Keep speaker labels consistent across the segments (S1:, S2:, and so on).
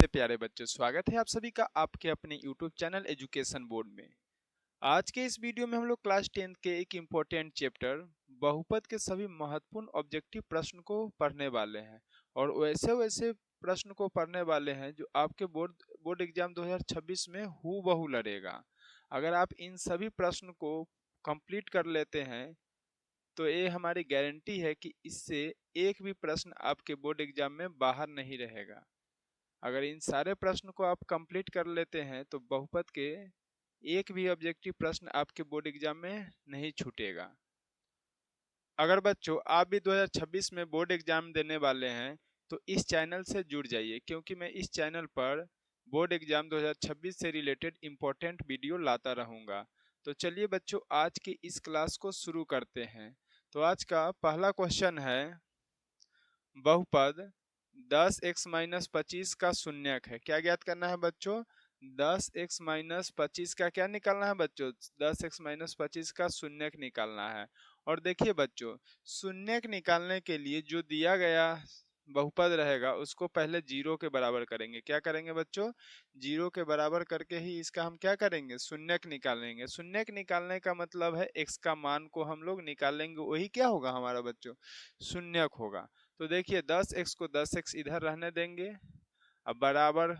S1: नमस्ते प्यारे बच्चों, स्वागत है आप सभी का आपके अपने YouTube चैनल एजुकेशन बोर्ड में। आज के इस वीडियो में हम लोग क्लास 10 के एक इम्पोर्टेंट चैप्टर बहुपद के सभी महत्वपूर्ण ऑब्जेक्टिव प्रश्न को पढ़ने वाले हैं और वैसे वैसे प्रश्न को पढ़ने वाले हैं जो आपके बोर्ड एग्जाम 2026 में हूबहू लड़ेगा। अगर आप इन सभी प्रश्न को कंप्लीट कर लेते हैं तो ये हमारी गारंटी है कि इससे एक भी प्रश्न आपके बोर्ड एग्जाम में बाहर नहीं रहेगा। अगर इन सारे प्रश्न को आप कंप्लीट कर लेते हैं तो बहुपद के एक भी ऑब्जेक्टिव प्रश्न आपके बोर्ड एग्जाम में नहीं छूटेगा। अगर बच्चों आप भी 2026 में बोर्ड एग्जाम देने वाले हैं तो इस चैनल से जुड़ जाइए, क्योंकि मैं इस चैनल पर बोर्ड एग्जाम 2026 से रिलेटेड इंपॉर्टेंट वीडियो लाता रहूंगा। तो चलिए बच्चों, आज की इस क्लास को शुरू करते हैं। तो आज का पहला क्वेश्चन है, बहुपद 10x-25 का शून्यक है। क्या ज्ञात करना है बच्चों? 10x-25 का क्या निकालना है बच्चों? 10x-25 का शून्यक निकालना है। और देखिए बच्चों, शून्यक निकालने के लिए जो दिया गया बहुपद रहेगा उसको पहले जीरो के बराबर करेंगे। क्या करेंगे बच्चों? जीरो के बराबर करके ही इसका हम क्या करेंगे? शून्यक निकालेंगे। शून्यक निकालने का मतलब है x का मान को हम लोग निकालेंगे, वही क्या होगा हमारा बच्चों? शून्यक होगा। तो देखिए 10x को 10x इधर रहने देंगे, अब बराबर,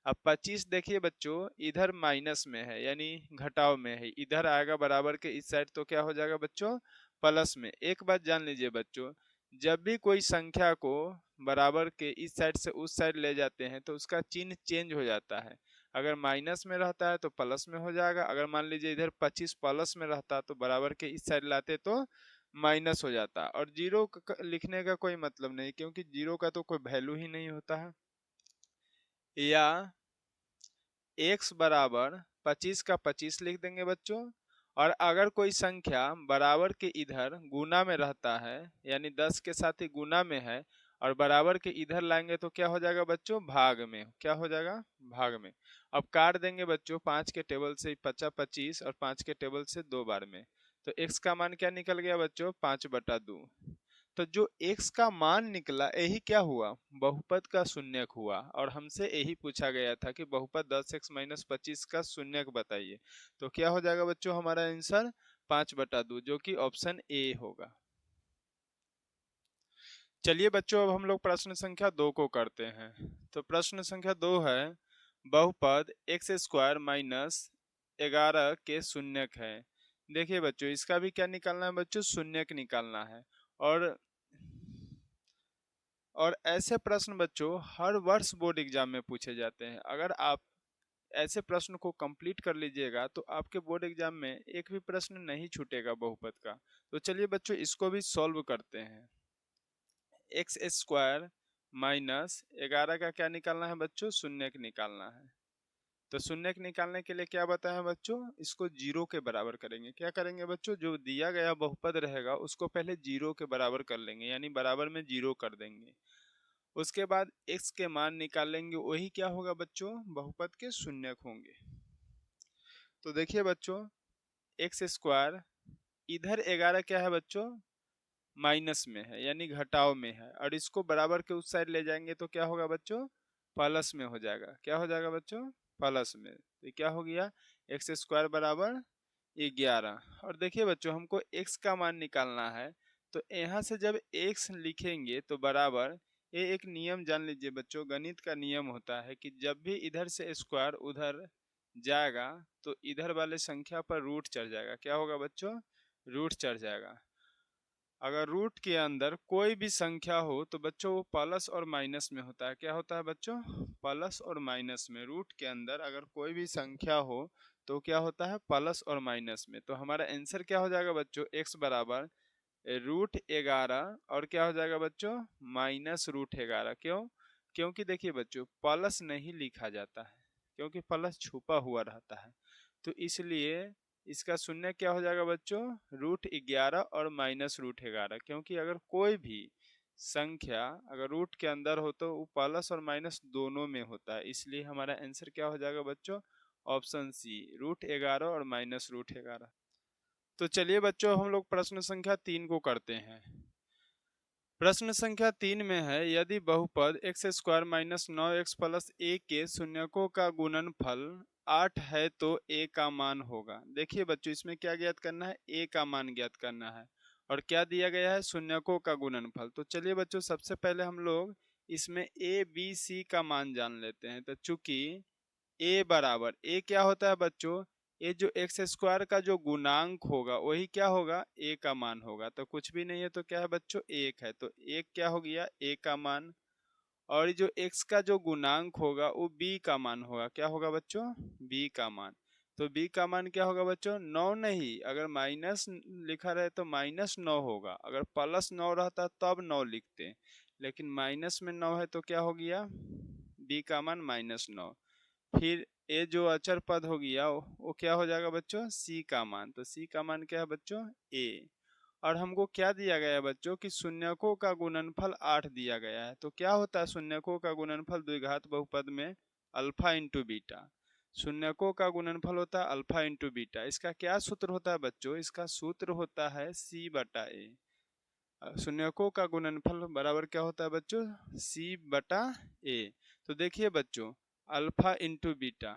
S1: अब 25 देखिए बच्चों इधर माइनस में है यानी घटाव में है, इधर आएगा बराबर के इस साइड तो क्या हो जाएगा बच्चों? प्लस में। एक बात जान लीजिए बच्चों, जब भी कोई संख्या को बराबर के इस साइड से उस साइड ले जाते हैं तो उसका चिन्ह चेंज हो जाता है। अगर माइनस में रहता है तो प्लस में हो जाएगा। अगर मान लीजिए इधर 25 प्लस में रहता तो बराबर के इस साइड लाते तो माइनस हो जाता। और जीरो लिखने का कोई मतलब नहीं, क्योंकि जीरो का तो कोई वैल्यू ही नहीं होता है। या x बराबर 25 का 25 लिख देंगे बच्चों। और अगर कोई संख्या बराबर के इधर गुना में रहता है यानी 10 के साथ ही गुना में है और बराबर के इधर लाएंगे तो क्या हो जाएगा बच्चों? भाग में। क्या हो जाएगा? भाग में। अब काट देंगे बच्चों, 5 के टेबल से 25 और 5 के टेबल से 2 बार में। तो x का मान क्या निकल गया बच्चों? 5/2। तो जो x का मान निकला यही क्या हुआ? बहुपद का शून्यक हुआ। और हमसे यही पूछा गया था कि बहुपद 10x-25 का शून्यक बताइए। तो क्या हो जाएगा बच्चों हमारा आंसर? 5/2, जो कि ऑप्शन ए होगा। चलिए बच्चों, अब हम लोग प्रश्न संख्या 2 को करते हैं। तो प्रश्न संख्या 2 है, बहुपद x² - 11 के शून्यक है। देखिए बच्चों, इसका भी क्या निकालना है बच्चों? शून्यक निकालना है। और ऐसे प्रश्न बच्चों हर वर्ष बोर्ड एग्जाम में पूछे जाते हैं। अगर आप ऐसे प्रश्न को कंप्लीट कर लीजिएगा तो आपके बोर्ड एग्जाम में एक भी प्रश्न नहीं छूटेगा बहुपद का। तो चलिए बच्चों, इसको भी सॉल्व करते हैं। x² - 11 का क्या निकालना है बच्चों? शून्यक निकालना है। तो शून्यक निकालने के लिए क्या बताया बच्चों? इसको जीरो के बराबर करेंगे। क्या करेंगे बच्चों? जो दिया गया बहुपद रहेगा उसको पहले जीरो के बराबर कर लेंगे, यानी बराबर में जीरो कर देंगे। उसके बाद x के मान निकालेंगे, वही क्या होगा बच्चों? बहुपद के शून्यक होंगे। तो देखिए बच्चों, x², इधर 11 क्या है बच्चों? माइनस में है यानी घटाव में है, और इसको बराबर के उस साइड ले जाएंगे तो क्या होगा बच्चों? प्लस में हो जाएगा। क्या हो जाएगा बच्चों? प्लस में। तो क्या हो गया? x² बराबर 11। और देखिए बच्चों, हमको x का मान निकालना है। तो यहाँ से जब x लिखेंगे तो बराबर, ये एक नियम जान लीजिए बच्चों, गणित का नियम होता है कि जब भी इधर से स्क्वायर उधर जाएगा तो इधर वाले संख्या पर रूट चढ़ जाएगा। क्या होगा बच्चों? रूट चढ़ जाएगा। अगर रूट के अंदर कोई भी संख्या हो तो बच्चों वो प्लस और माइनस में होता है। क्या होता है बच्चों? प्लस और माइनस में। रूट के अंदर अगर कोई भी संख्या हो तो क्या होता है? प्लस और माइनस में। तो हमारा आंसर क्या हो जाएगा बच्चों? x बराबर √11 और क्या हो जाएगा बच्चों? -√11। क्यों? क्योंकि देखिए बच्चों, प्लस नहीं लिखा जाता है क्योंकि प्लस छुपा हुआ रहता है। तो इसलिए इसका शून्य क्या हो जाएगा बच्चों? √11 और -√11। क्योंकि अगर कोई भी संख्या अगर रूट के अंदर हो तो वो प्लस और माइनस दोनों में होता है। इसलिए हमारा आंसर क्या हो जाएगा बच्चों? ऑप्शन सी, √11 और -√11। तो चलिए बच्चों, हम लोग प्रश्न संख्या 3 को करते हैं। प्रश्न संख्या 3 में है, यदि बहुपद x square minus 9x plus a के शून्यकों का गुणनफल 8 है तो ए का मान होगा। देखिए बच्चों, इसमें क्या ज्ञात करना है, ए का मान ज्ञात करना है और क्या दिया गया है, शून्यकों का गुणनफल। तो चलिए बच्चों, सबसे पहले हम लोग इसमें ए बी सी का मान जान लेते हैं। तो चूंकि ए बराबर, ए क्या होता है बच्चों, ये जो एक्स स्क्वायर का जो गुणांक होगा वही क्या होगा, ए का मान होगा। तो कुछ भी नहीं है तो क्या है बच्चों, एक है, तो एक क्या हो गया, ए का मान। और ये जो एक्स का जो गुणांक होगा वो बी का मान होगा। क्या होगा बच्चों, बी का मान। तो बी का मान क्या होगा बच्चों, 9 नहीं, अगर माइनस लिखा रहे तो -9 होगा, अगर +9 रहता तब 9 लिखते, लेकिन माइनस में 9 है तो क्या हो गया, बी का मान -9। फिर ए जो अचर पद हो गया वो क्या हो जाएगा बच्चों, सी का मान। तो सी का मान क्या है बच्चों, ए। और हमको क्या दिया गया है बच्चों कि शून्यकों का गुणनफल 8 दिया गया है। तो क्या होता है शून्यकों का गुणनफल द्विघात बहुपद में, अल्फा इंटू बीटा। शून्यकों का गुणनफल होता है अल्फा इंटू बीटा। इसका क्या सूत्र होता है बच्चों, इसका सूत्र होता है सी बटा ए। शून्यकों का गुणनफल बराबर क्या होता है बच्चों, सी बटा ए। तो देखिए बच्चों, अल्फा इंटू बीटा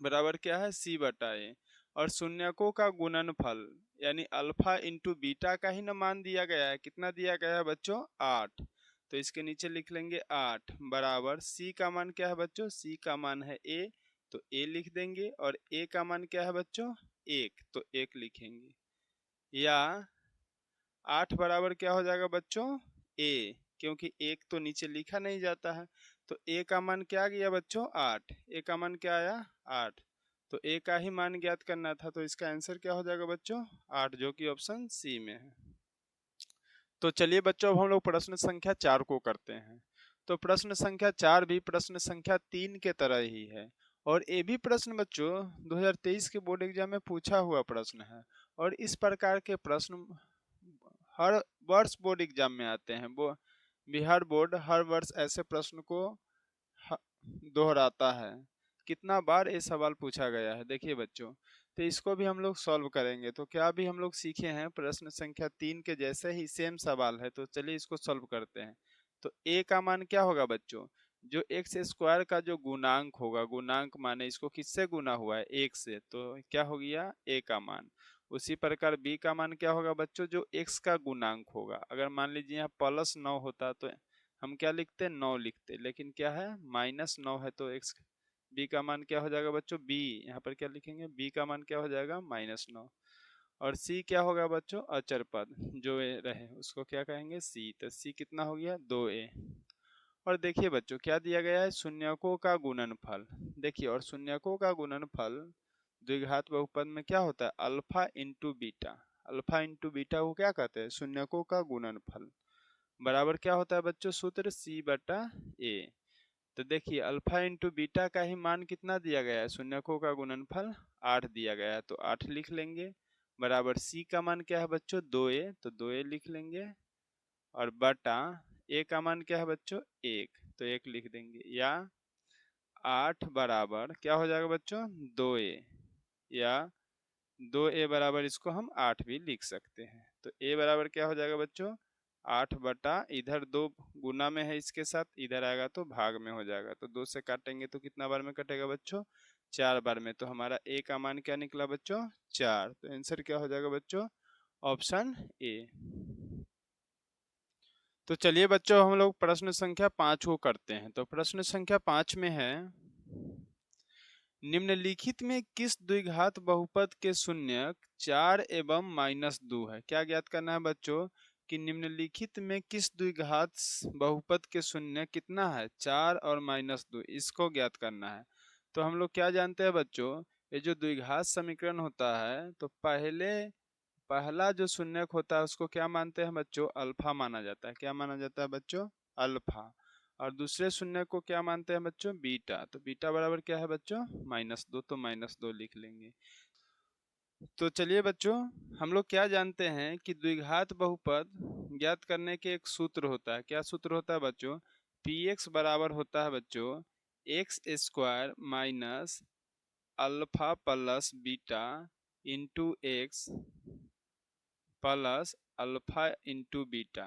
S1: बराबर क्या है, सी बटा ए। और शून्यकों का गुणनफल यानी अल्फा इंटू बीटा का ही ना मान दिया गया है, कितना दिया गया है बच्चों, 8। तो इसके नीचे लिख लेंगे 8 बराबर सी का मान क्या है बच्चों, सी का मान है ए, तो ए लिख देंगे। और ए का मान क्या है बच्चों, 1, तो 1 लिखेंगे। या 8 बराबर क्या हो जाएगा बच्चों, ए, क्योंकि 1 तो नीचे लिखा नहीं जाता है। तो ए का मान क्या आ गया बच्चों, 8। ए का मान क्या आया, 8। तो ए का ही मान ज्ञात करना था, तो इसका आंसर क्या हो जाएगा बच्चों, 8, जो कि ऑप्शन सी में है। तो चलिए बच्चों, अब हम लोग प्रश्न संख्या 4 को करते हैं। तो प्रश्न संख्या 4 भी प्रश्न संख्या 3 के तरह ही है। और ये भी प्रश्न बच्चों 2023 के बोर्ड एग्जाम में पूछा हुआ प्रश्न है। और इस प्रकार के प्रश्न हर वर्ष बोर्ड एग्जाम में आते हैं। वो बिहार बोर्ड हर वर्ष ऐसे प्रश्न को ह- दोहराता है। कितना बार ये सवाल पूछा गया है, देखिए बच्चों। तो इसको भी हम लोग सॉल्व करेंगे। तो क्या भी हम लोग सीखे हैं, प्रश्न संख्या 3 के जैसे ही सेम सवाल है। तो चलिए इसको सॉल्व करते हैं। तो ए का मान क्या होगा बच्चों, जो एक्स स्क्वायर का जो गुणांक होगा, गुणांक माने इसको किससे गुना हुआ है, 1 से, तो क्या हो गया, ए का मान। उसी प्रकार बी का मान क्या होगा बच्चों, जो एक्स का गुणांक होगा। अगर मान लीजिए यहाँ +9 होता तो हम क्या लिखते, 9 लिखते, लेकिन क्या है -9 है तो एक्स, बी का मान क्या हो जाएगा बच्चों, बी, यहाँ पर क्या लिखेंगे, बी का मान क्या हो जाएगा, -9। और सी क्या होगा बच्चों, अचर पद जो ए रहे उसको क्या कहेंगे, सी। तो सी कितना हो गया, 2a। और देखिए बच्चों क्या दिया गया है, शून्यकों का गुणनफल। देखिए, और शून्यकों का गुणनफल द्विघात बहुपद में क्या होता है, alpha into beta. Alpha into beta को क्या कहते हैं, शून्यकों का गुणनफल बराबर क्या होता है बच्चों, सूत्र सी बटा ए। तो देखिए अल्फा इंटू बीटा का ही मान कितना दिया गया है, शून्यकों का गुणनफल 8 दिया गया है, तो 8 लिख लेंगे। बराबर सी का मान क्या है बच्चों, 2a, तो 2a लिख लेंगे। और बटा ए का मान क्या है बच्चों, 1, तो 1 लिख देंगे। या 8 बराबर क्या हो जाएगा बच्चों, 2a। या 2a बराबर इसको हम 8 भी लिख सकते हैं। तो a बराबर क्या हो जाएगा बच्चों, 8 बटा, इधर 2 गुना में है इसके साथ, इधर आएगा तो भाग में हो जाएगा। तो 2 से काटेंगे तो कितना बार में कटेगा बच्चों, 4 बार में। तो हमारा a का मान क्या निकला बच्चों, 4। तो आंसर क्या हो जाएगा बच्चों, ऑप्शन ए। तो चलिए बच्चों, हम लोग प्रश्न संख्या 5 को करते हैं। तो प्रश्न संख्या 5 में है, निम्नलिखित में किस द्विघात बहुपद के शून्यक 4 एवं -2 है। क्या ज्ञात करना है बच्चों, कि निम्नलिखित में किस द्विघात बहुपद के शून्य कितना है, 4 और -2, इसको ज्ञात करना है। तो हम लोग क्या जानते हैं बच्चों, ये जो द्विघात समीकरण होता है, तो पहला जो शून्यक होता है उसको क्या मानते हैं बच्चों, अल्फा माना जाता है। क्या माना जाता है बच्चों, अल्फा। और दूसरे शून्य को क्या मानते हैं बच्चों, बीटा। तो बीटा बराबर क्या है बच्चों, -2, तो -2 लिख लेंगे। तो चलिए बच्चों, हम लोग क्या जानते हैं कि द्विघात बहुपद ज्ञात करने के एक सूत्र होता है। क्या सूत्र होता है बच्चों, px बराबर होता है बच्चों x square minus alpha plus beta into x plus alpha into beta.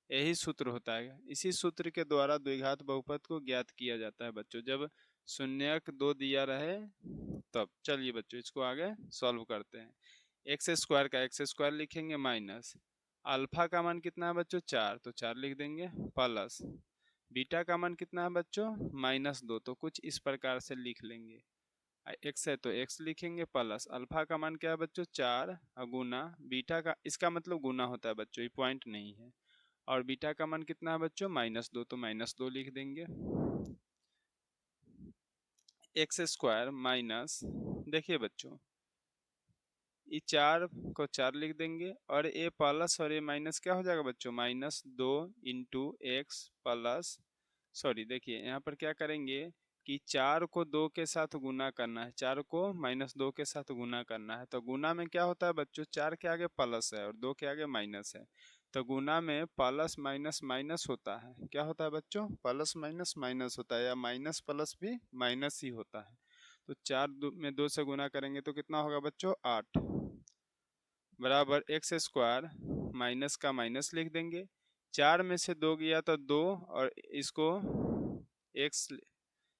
S1: यही सूत्र होता है। इसी सूत्र के द्वारा द्विघात बहुपद को ज्ञात किया जाता है बच्चों, जब शून्यक 2 दिया रहे तब। चलिए बच्चों इसको आगे सॉल्व करते हैं। एक्स स्क्वायर का एक्स स्क्वायर लिखेंगे माइनस अल्फा का मान कितना है बच्चों 4, तो 4 लिख देंगे, प्लस बीटा का मान कितना है बच्चों -2, तो कुछ इस प्रकार से लिख लेंगे। एक्स है तो एक्स लिखेंगे, प्लस अल्फा का मान क्या है बच्चों 4 गुना बीटा का, इसका मतलब गुना होता है बच्चों, ये पॉइंट नहीं है। और बीटा का मान कितना है बच्चों -2, तो -2 लिख देंगे। एक्स स्क्वायर माइनस, देखिए बच्चों ये 4 को 4 लिख देंगे, और ये प्लस और ये माइनस क्या हो जाएगा बच्चों -2 इंटू एक्स प्लस, सॉरी देखिए यहाँ पर क्या करेंगे कि 4 को 2 के साथ गुना करना है, 4 को -2 के साथ गुना करना है। तो गुना में क्या होता है बच्चों 4 के आगे प्लस है और 2 के आगे माइनस है, तो गुना में प्लस माइनस माइनस होता है। क्या होता है बच्चों प्लस माइनस माइनस होता है, या माइनस प्लस भी माइनस ही होता है। तो 4 में 2 से गुना करेंगे तो कितना होगा बच्चों 8 बराबर एक्स स्क्वायर माइनस का माइनस लिख देंगे। 4 में से 2 गया तो 2, और इसको एक्स,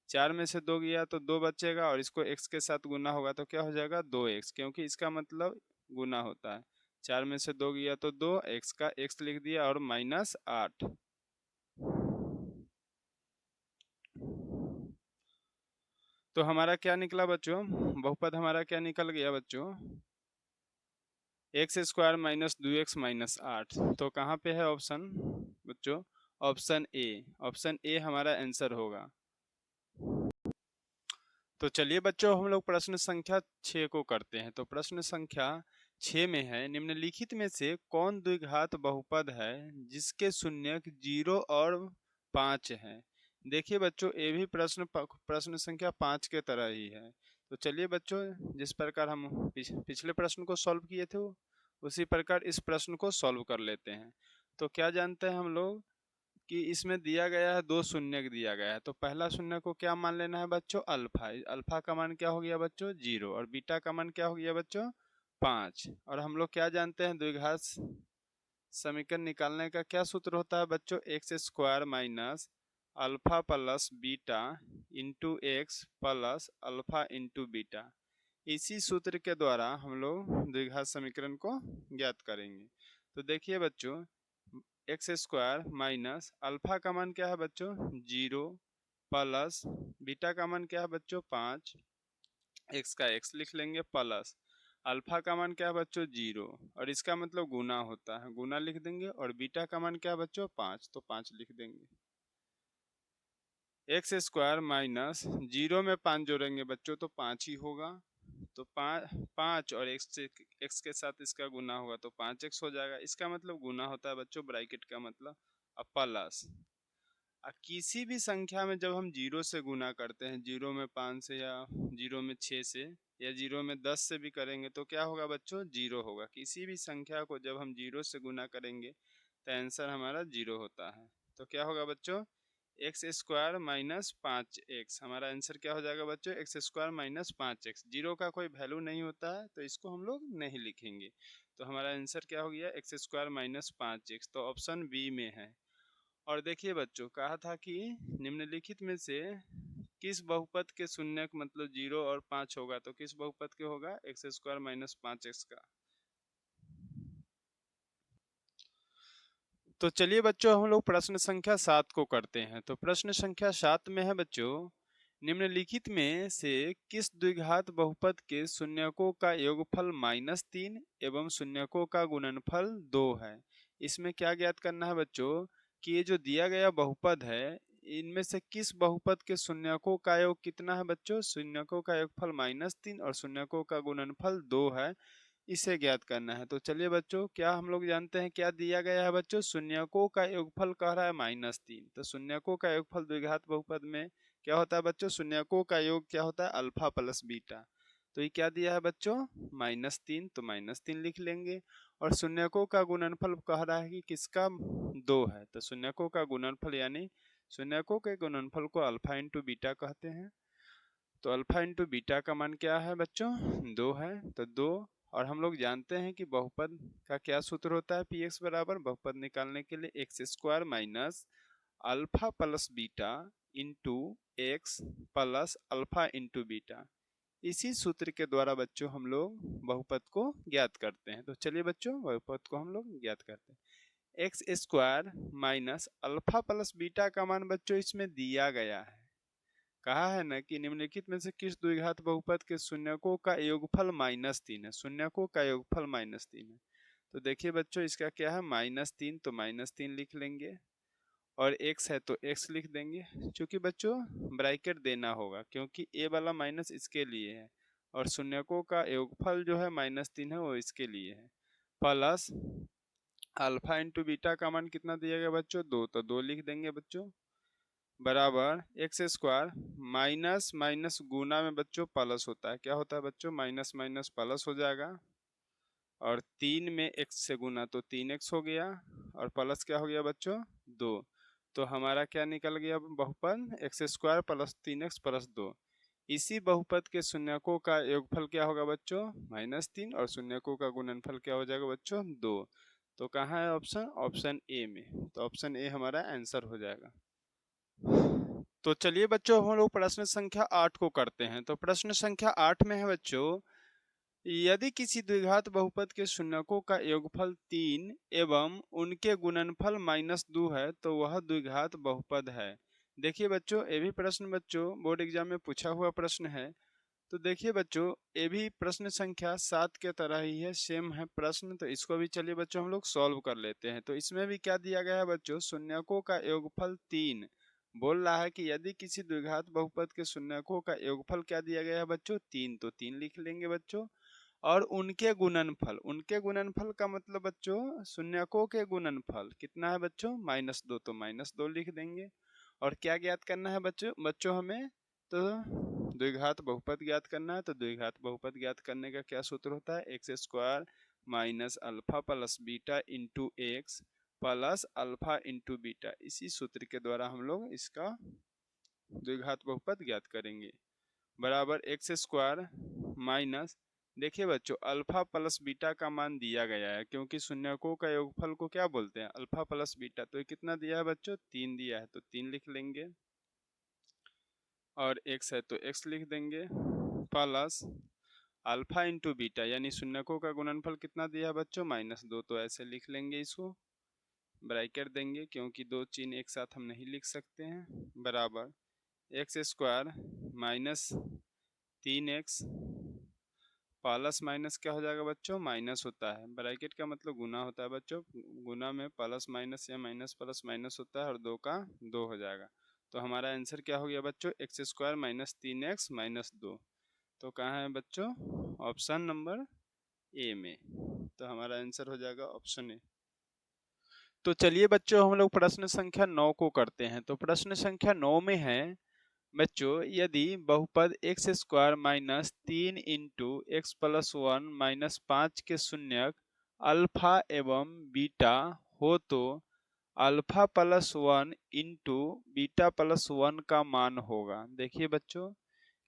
S1: 4 में से 2 गया तो 2 बचेगा, और इसको x के साथ गुना होगा तो क्या हो जाएगा 2x, क्योंकि इसका मतलब गुना होता है। 4 में से 2 गया तो 2, x का x लिख दिया, और -8। तो हमारा क्या निकला बच्चों, बहुपद हमारा क्या निकल गया बच्चों, एक्स स्क्वायर -2x-8। तो कहाँ पे है ऑप्शन बच्चों, ऑप्शन ए, ऑप्शन ए हमारा आंसर होगा। तो चलिए बच्चों हम लोग प्रश्न संख्या 6 को करते हैं। तो प्रश्न संख्या 6 में है, निम्नलिखित में से कौन द्विघात बहुपद है जिसके शून्यक 0 और 5 हैं। देखिए बच्चों ये भी प्रश्न संख्या 5 के तरह ही है। तो चलिए बच्चों जिस प्रकार हम पिछले प्रश्न को सॉल्व किए थे उसी प्रकार इस प्रश्न को सॉल्व कर लेते हैं। तो क्या जानते हैं हम लोग कि इसमें दिया गया है 2 शून्यक दिया गया है। तो पहला शून्य को क्या मान लेना है बच्चों अल्फा, अल्फा का मान क्या हो गया बच्चों 0, और बीटा का मान क्या हो गया बच्चों 5। और हम लोग क्या जानते हैं द्विघात समीकरण निकालने का क्या सूत्र होता है बच्चों, x square minus alpha plus beta into x plus alpha into beta. इसी सूत्र के द्वारा हम लोग द्विघात समीकरण को ज्ञात करेंगे। तो देखिए बच्चों एक्स स्क्वायर माइनस अल्फा का मान क्या है बच्चों 0 प्लस बीटा का मान क्या है बच्चों 5, एक्स का एक्स लिख लेंगे, प्लस अल्फा का मान क्या है बच्चों 0, और इसका मतलब गुना होता है, गुना लिख देंगे, और बीटा का मान क्या है बच्चों 5, तो 5 लिख देंगे। एक्स स्क्वायर माइनस 0 में 5 जोड़ेंगे बच्चों तो 5 ही होगा, तो 5 और एक्स के साथ इसका गुना होगा तो 5x हो जाएगा। इसका मतलब गुना होता है बच्चों, ब्रैकेट का मतलब प्लस। किसी भी संख्या में जब हम 0 से गुना करते हैं, 0 में 5 से, या 0 में 6 से, या 0 में 10 से भी करेंगे तो क्या होगा बच्चों 0 होगा। किसी भी संख्या को जब हम 0 से गुना करेंगे तो आंसर हमारा 0 होता है। तो क्या होगा बच्चों एक्स स्क्वायर माइनस 5x, हमारा आंसर क्या हो जाएगा बच्चों एक्स स्क्वायर माइनस 5x। 0 का कोई वैल्यू नहीं होता है तो इसको हम लोग नहीं लिखेंगे। तो हमारा आंसर क्या हो गया एक्स स्क्वायर माइनस 5x, तो ऑप्शन बी में है। और देखिए बच्चों कहा था कि निम्नलिखित में से किस बहुपद के शून्यक मतलब 0 और 5 होगा, तो किस बहुपद के होगा एक्स स्क्वायर माइनस 5x का। तो चलिए बच्चों हम लोग प्रश्न संख्या 7 को करते हैं। तो प्रश्न संख्या 7 में है बच्चों, निम्नलिखित में से किस द्विघात बहुपद के शून्यकों का योगफल -3 एवं शून्यकों का गुणनफल 2 है। इसमें क्या ज्ञात करना है बच्चों कि ये जो दिया गया बहुपद है इनमें से किस बहुपद के शून्यकों का योग कितना है बच्चों, शून्यकों का योगफल -3 और शून्यकों का गुणनफल 2 है, इसे ज्ञात करना है। तो चलिए बच्चों क्या हम लोग जानते हैं क्या दिया गया है बच्चों, शून्यकों का योगफल कह रहा है -3। तो शून्यकों का योगफल द्विघात बहुपद में क्या होता है बच्चों, शून्यकों का योग क्या होता है अल्फा प्लस बीटा। तो ये क्या दिया है बच्चों -3, तो -3 लिख लेंगे। और शून्यकों का गुणनफल कह रहा है कि किसका 2 है, तो शून्यकों का गुणनफल यानी शून्यकों के गुणनफल को अल्फा इंटू बीटा कहते हैं। तो अल्फा इंटू बीटा का मान क्या है बच्चों 2 है, तो 2 और हम लोग जानते हैं कि बहुपद का क्या सूत्र होता है, पी एक्स बराबर बहुपद निकालने के लिए x square minus alpha plus beta into x plus alpha into beta. इसी सूत्र के द्वारा बच्चों हम लोग बहुपद को ज्ञात करते हैं। तो चलिए बच्चों बहुपद को हम लोग ज्ञात करते हैं। X square minus alpha plus beta का मान बच्चों इसमें दिया गया है, कहा है ना कि निम्नलिखित में से किस द्विघात बहुपद के शून्यकों का योगफल -3 है। शून्यकों का योगफल -3 है। तो देखिए बच्चों इसका क्या है -3, तो -3 लिख लेंगे और x है तो x लिख देंगे। क्योंकि बच्चों ब्रैकेट देना होगा क्योंकि a वाला माइनस इसके लिए है और शून्यकों का योगफल जो है -3 है वो इसके लिए है। प्लस अल्फा इंटू बीटा का मान कितना दिया गया बच्चों 2, तो 2 लिख देंगे बच्चों बराबर एक्स स्क्वायर माइनस माइनस गुना में बच्चों प्लस होता है, क्या होता है बच्चों माइनस माइनस प्लस हो जाएगा और 3 में x से गुना तो 3x हो गया और प्लस क्या हो गया बच्चों 2। तो हमारा क्या निकल गया बहुपद x square plus 3x plus 2। इसी बहुपद के शून्यकों का योगफल क्या होगा बच्चों -3 और शून्यकों का गुणनफल क्या हो जाएगा बच्चों 2। तो कहाँ है ऑप्शन, ऑप्शन ए में। तो ऑप्शन ए हमारा आंसर हो जाएगा। तो चलिए बच्चों हम लोग प्रश्न संख्या 8 को करते हैं। तो प्रश्न संख्या 8 में है बच्चों, यदि किसी द्विघात बहुपद के शून्यकों का योगफल 3 एवं उनके गुणनफल -2 है तो वह द्विघात बहुपद है। देखिए बच्चों ये भी प्रश्न बच्चों बोर्ड एग्जाम में पूछा हुआ प्रश्न है। तो देखिए बच्चों ये भी प्रश्न संख्या 7 के तरह ही है, सेम है प्रश्न। तो इसको भी चलिए बच्चों हम लोग सॉल्व कर लेते हैं। तो इसमें भी क्या दिया गया है बच्चों, शून्यकों का योगफल 3 बोल रहा है कि यदि किसी द्विघात बहुपद के शून्यकों का योगफल क्या दिया गया है बच्चों 3, तो 3 लिख लेंगे बच्चों और उनके गुणनफल, उनके गुणनफल का मतलब बच्चों शून्यकों के गुणनफल कितना है बच्चों -2, तो -2 लिख देंगे। और क्या ज्ञात करना है बच्चों हमें, तो द्विघात बहुपद ज्ञात करना है। तो द्विघात बहुपद ज्ञात करने का क्या सूत्र होता है, x square minus alpha plus beta into x plus alpha into beta. इसी सूत्र के द्वारा हम लोग इसका द्विघात बहुपद ज्ञात करेंगे बराबर एक्स स्क्वायर माइनस, देखिए बच्चों अल्फा प्लस बीटा का मान दिया गया है क्योंकि शून्यकों का योगफल को क्या बोलते हैं अल्फा प्लस बीटा। तो ये कितना दिया है बच्चों 3 दिया है, तो 3 लिख लेंगे और x है तो x लिख देंगे प्लस अल्फा इंटू बीटा यानी शून्यकों का गुणनफल कितना दिया है बच्चों -2, तो ऐसे लिख लेंगे, इसको ब्रैकेट देंगे क्योंकि दो चिन्ह एक साथ हम नहीं लिख सकते हैं बराबर x square -3x plus minus क्या हो जाएगा बच्चों माइनस होता है, ब्रैकेट का मतलब गुना होता है बच्चों, गुना में प्लस माइनस या माइनस प्लस माइनस होता है और 2 का 2 हो जाएगा। तो हमारा आंसर क्या हो गया बच्चों एक्स स्क्वायर -3x -2। तो कहाँ है बच्चों ऑप्शन नंबर ए में। तो हमारा आंसर हो जाएगा ऑप्शन ए। तो चलिए बच्चों हम लोग प्रश्न संख्या 9 को करते हैं। तो प्रश्न संख्या 9 में है बच्चों, यदि बहुपद x square -3 into x plus 1 -5 के शून्यक अल्फा एवं बीटा हो तो alpha plus 1 into beta plus 1 का मान होगा। देखिए बच्चों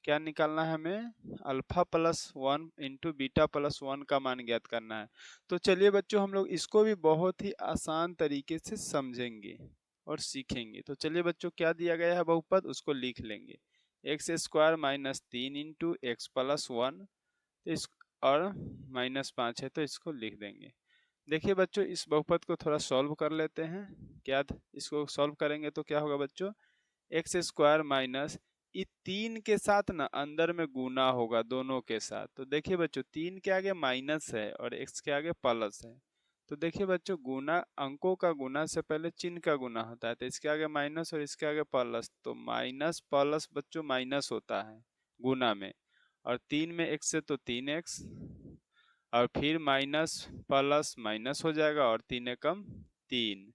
S1: क्या निकालना है हमें, alpha plus 1 into beta plus 1 का मान ज्ञात करना है। तो चलिए बच्चों हम लोग इसको भी बहुत ही आसान तरीके से समझेंगे और सीखेंगे। तो चलिए बच्चों क्या दिया गया है बहुपद उसको लिख लेंगे, x square -3 into x plus 1 तो इस और -5 है तो इसको लिख देंगे। देखिए बच्चों इस बहुपद को थोड़ा सॉल्व कर लेते हैं। क्या इसको सॉल्व करेंगे तो क्या होगा बच्चों, एक्स स्क्वायर माइनस ये 3 के साथ ना अंदर में गुना होगा दोनों के साथ। तो देखिए बच्चों 3 के आगे माइनस है और x के आगे प्लस है। तो देखिए बच्चों गुना अंकों का गुना से पहले चिन्ह का गुना होता है, तो इसके आगे माइनस और इसके आगे प्लस, तो माइनस प्लस बच्चों माइनस होता है गुना में और 3 में x से तो 3x और फिर माइनस प्लस माइनस हो जाएगा और 3 एकम 3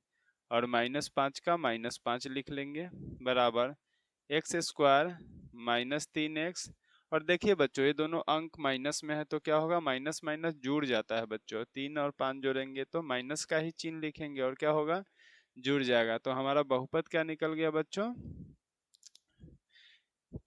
S1: और -5 का -5 लिख लेंगे बराबर एक्स स्क्वायर -3x। और देखिए बच्चों ये दोनों अंक माइनस में है तो क्या होगा माइनस माइनस जुड़ जाता है बच्चों, 3 और 5 जोड़ेंगे तो माइनस का ही चिन्ह लिखेंगे और क्या होगा जुड़ जाएगा। तो हमारा बहुपद क्या निकल गया बच्चों,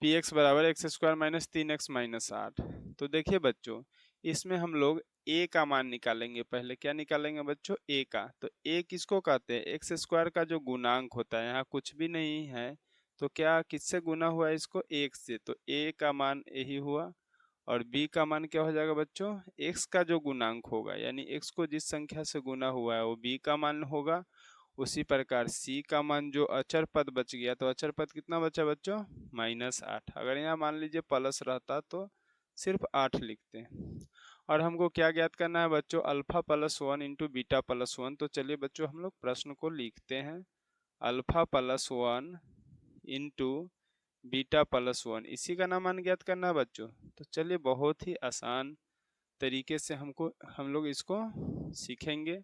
S1: px बराबर एक्स स्क्वायर -3x -8। तो देखिए बच्चों इसमें हम लोग a का मान निकालेंगे। पहले क्या निकालेंगे बच्चों? a का। तो a किसको कहते हैं? एक्स स्क्वायर का जो गुणांक होता है, यहाँ कुछ भी नहीं है तो क्या किससे गुना हुआ है? इसको एक से, तो a का मान यही हुआ। और b का मान क्या हो जाएगा बच्चों? x का जो गुणांक होगा, यानी x को जिस संख्या से गुना हुआ है वो b का मान होगा। उसी प्रकार c का मान जो अचर पद बच गया, तो अचर पद कितना बचा बच्चों? -8। अगर यहाँ मान लीजिए प्लस रहता तो सिर्फ 8 लिखते हैं। और हमको क्या ज्ञात करना है बच्चों? Alpha plus 1 into beta plus 1। तो चलिए बच्चों हम लोग प्रश्न को लिखते हैं। Alpha plus 1 into beta plus 1, इसी का नाम मान ज्ञात करना है बच्चों। तो चलिए बहुत ही आसान तरीके से हम लोग इसको सीखेंगे।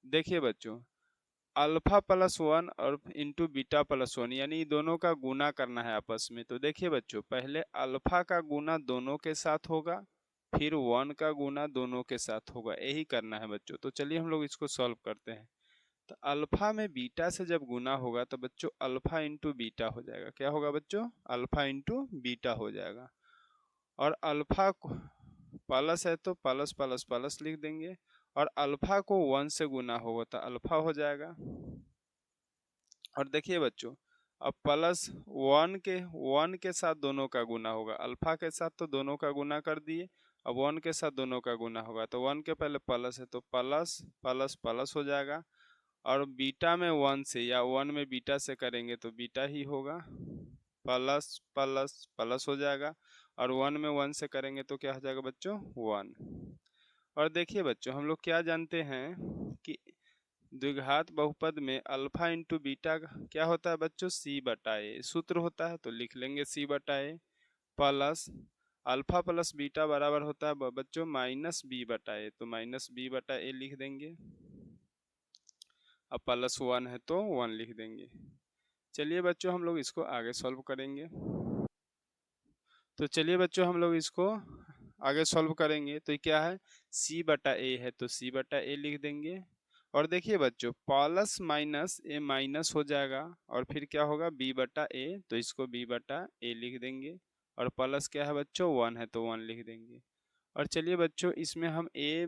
S1: देखिए बच्चों, अल्फा प्लस 1 और इंटू बीटा प्लस 1, यानी दोनों का गुना करना है आपस में। तो देखिए बच्चों, पहले अल्फा का गुना दोनों के साथ होगा, फिर 1 का गुना दोनों के साथ होगा, यही करना है बच्चों। तो चलिए हम लोग इसको सॉल्व करते हैं। तो अल्फा में बीटा से जब गुना होगा तो बच्चों अल्फा इंटू बीटा हो जाएगा। क्या होगा बच्चों? अल्फा इंटू बीटा हो जाएगा। और अल्फा प्लस है तो प्लस प्लस प्लस लिख देंगे। और अल्फा को 1 से गुना होगा तो अल्फा हो जाएगा। और देखिए बच्चों, अब प्लस 1 के साथ दोनों का गुना होगा। अल्फा के साथ तो दोनों का गुना कर दिए, अब 1 के साथ दोनों का गुना होगा तो 1 के पहले प्लस है तो प्लस प्लस प्लस हो जाएगा। और बीटा में 1 से या 1 में बीटा से करेंगे तो बीटा ही होगा, प्लस प्लस प्लस हो जाएगा। और 1 में 1 से करेंगे तो क्या हो जाएगा बच्चों? 1। और देखिए बच्चों, हम लोग क्या जानते हैं कि द्विघात बहुपद में अल्फा इंटू बीटा क्या होता है बच्चों? c बटा ए सूत्र होता है। तो लिख लेंगे c बटा ए प्लस अल्फा प्लस बीटा बराबर होता है बच्चों माइनस बी बटा ए, तो माइनस बी बटा ए लिख देंगे। अब प्लस 1 है तो 1 लिख देंगे। चलिए बच्चों हम लोग इसको आगे सॉल्व करेंगे। तो चलिए बच्चों हम लोग इसको आगे सॉल्व करेंगे। तो क्या है? c बटा ए है तो c बटा ए लिख देंगे। और देखिए बच्चों, प्लस माइनस ए माइनस हो जाएगा और फिर क्या होगा? b बटा ए, तो इसको b बटा ए लिख देंगे। और प्लस क्या है बच्चों? 1 है तो 1 लिख देंगे। और चलिए बच्चों, इसमें हम a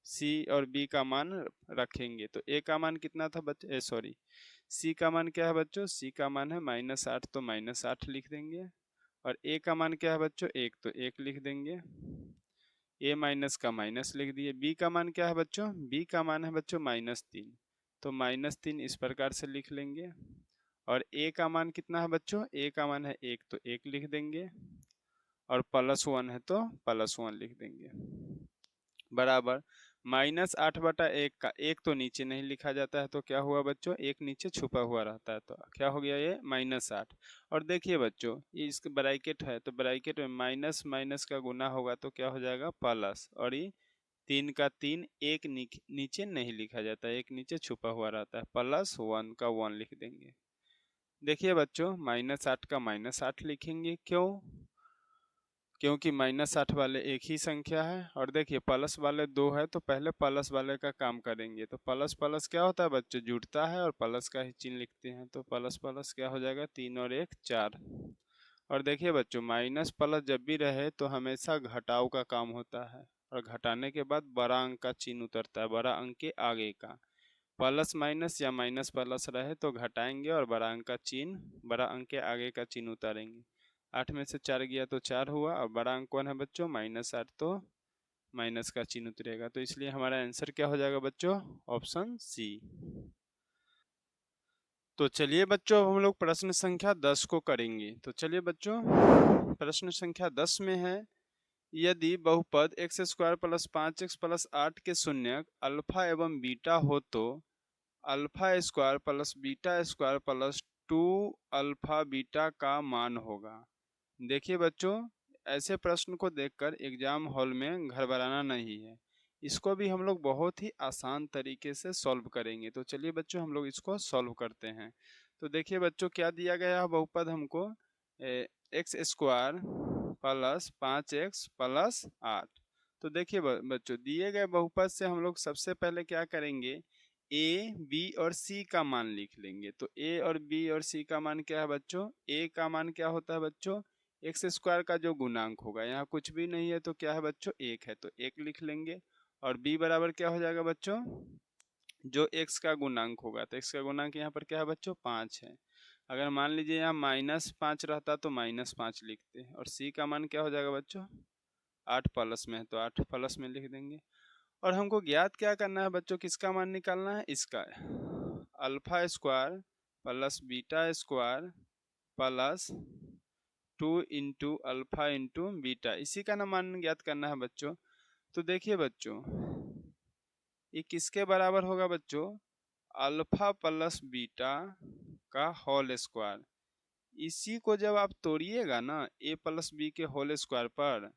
S1: c और b का मान रखेंगे। तो a का मान कितना था बच्चों? सॉरी, c का मान क्या है बच्चों? c का मान है -8, तो -8 लिख देंगे। और a का मान क्या है बच्चों? 1, तो 1 लिख देंगे। a माइनस का माइनस लिख दिए। b का मान क्या है बच्चों? b का मान है बच्चों -3, तो -3 इस प्रकार से लिख लेंगे। और a का मान कितना है बच्चों? a का मान है 1, तो 1 लिख देंगे। और प्लस 1 है तो प्लस 1 लिख देंगे, बराबर -8 बटा 1 का 1 तो नीचे नहीं लिखा जाता है, तो क्या हुआ बच्चों? 1 नीचे छुपा हुआ रहता है, तो क्या हो गया? ये -8। और देखिए बच्चों, ये इसका ब्रैकेट है तो ब्रैकेट में माइनस माइनस का गुना होगा तो क्या हो जाएगा? प्लस। और ये 3 का 3 एक नीचे नहीं लिखा जाता है, एक नीचे छुपा हुआ रहता है, प्लस 1 का 1 लिख देंगे। देखिए बच्चों, -8 का -8 लिखेंगे। क्यों? क्योंकि -8 वाले एक ही संख्या है। और देखिए प्लस वाले 2 है तो पहले प्लस वाले का काम करेंगे। तो प्लस प्लस क्या होता है बच्चों? जुड़ता है और प्लस का ही चिन्ह लिखते हैं। तो प्लस प्लस क्या हो जाएगा? 3 और 1 4। और देखिए बच्चों, माइनस प्लस जब भी रहे तो हमेशा घटाव का काम होता है, और घटाने के बाद बड़ा अंक का चिन्ह उतरता है, बड़ा अंक के आगे का। प्लस माइनस या माइनस प्लस रहे तो घटाएंगे और बड़ा अंक का चिन्ह, बड़ा अंक के आगे का चिन्ह उतारेंगे। 8 में से 4 गया तो 4 हुआ, और बड़ा अंक कौन है बच्चों? -8, तो माइनस का चिन्ह उतरेगा। तो इसलिए हमारा आंसर क्या हो जाएगा बच्चों? Option C. तो चलिए बच्चों, अब हम लोग प्रश्न संख्या 10 को करेंगे। तो चलिए बच्चों, प्रश्न संख्या 10 में है, यदि बहुपद x² + 5x + 8 के शून्यक अल्फा एवं बीटा हो तो α² + β² + 2 अल्फा बीटा का मान होगा। देखिए बच्चों, ऐसे प्रश्न को देखकर एग्जाम हॉल में घबराना नहीं है, इसको भी हम लोग बहुत ही आसान तरीके से सॉल्व करेंगे। तो चलिए बच्चों हम लोग इसको सॉल्व करते हैं। तो देखिए बच्चों, क्या दिया गया है बहुपद हमको? x² + 5x + 8। तो देखिए बच्चों, दिए गए बहुपद से हम लोग सबसे पहले क्या करेंगे? a, b और c का मान लिख लेंगे। तो a और b और c का मान क्या है बच्चों? a का मान क्या होता है बच्चों? एक्स स्क्वायर का जो गुणांक होगा, यहाँ कुछ भी नहीं है तो क्या है बच्चों, एक है तो एक लिख लेंगे। और b बराबर क्या हो जाएगा बच्चों, जो x का गुणांक होगा, तो x का गुणांक यहाँ पर क्या है बच्चों, 5 है। अगर मान लीजिए यहाँ -5 रहता तो -5 लिखते, और c का मान क्या हो जाएगा बच्चों, 8 प्लस में है तो 8 प्लस में लिख देंगे। और हमको ज्ञात क्या करना है बच्चों, किसका मान निकालना है, इसका, alpha square plus beta square plus 2 into alpha into beta, इसी का ना मान ज्ञात करना है बच्चों। तो देखिए बच्चों, ये किसके बराबर होगा बच्चों, अल्फा प्लस बीटा का होल स्क्वायर। इसी को जब आप तोड़िएगा ना a प्लस बी के होल स्क्वायर पर,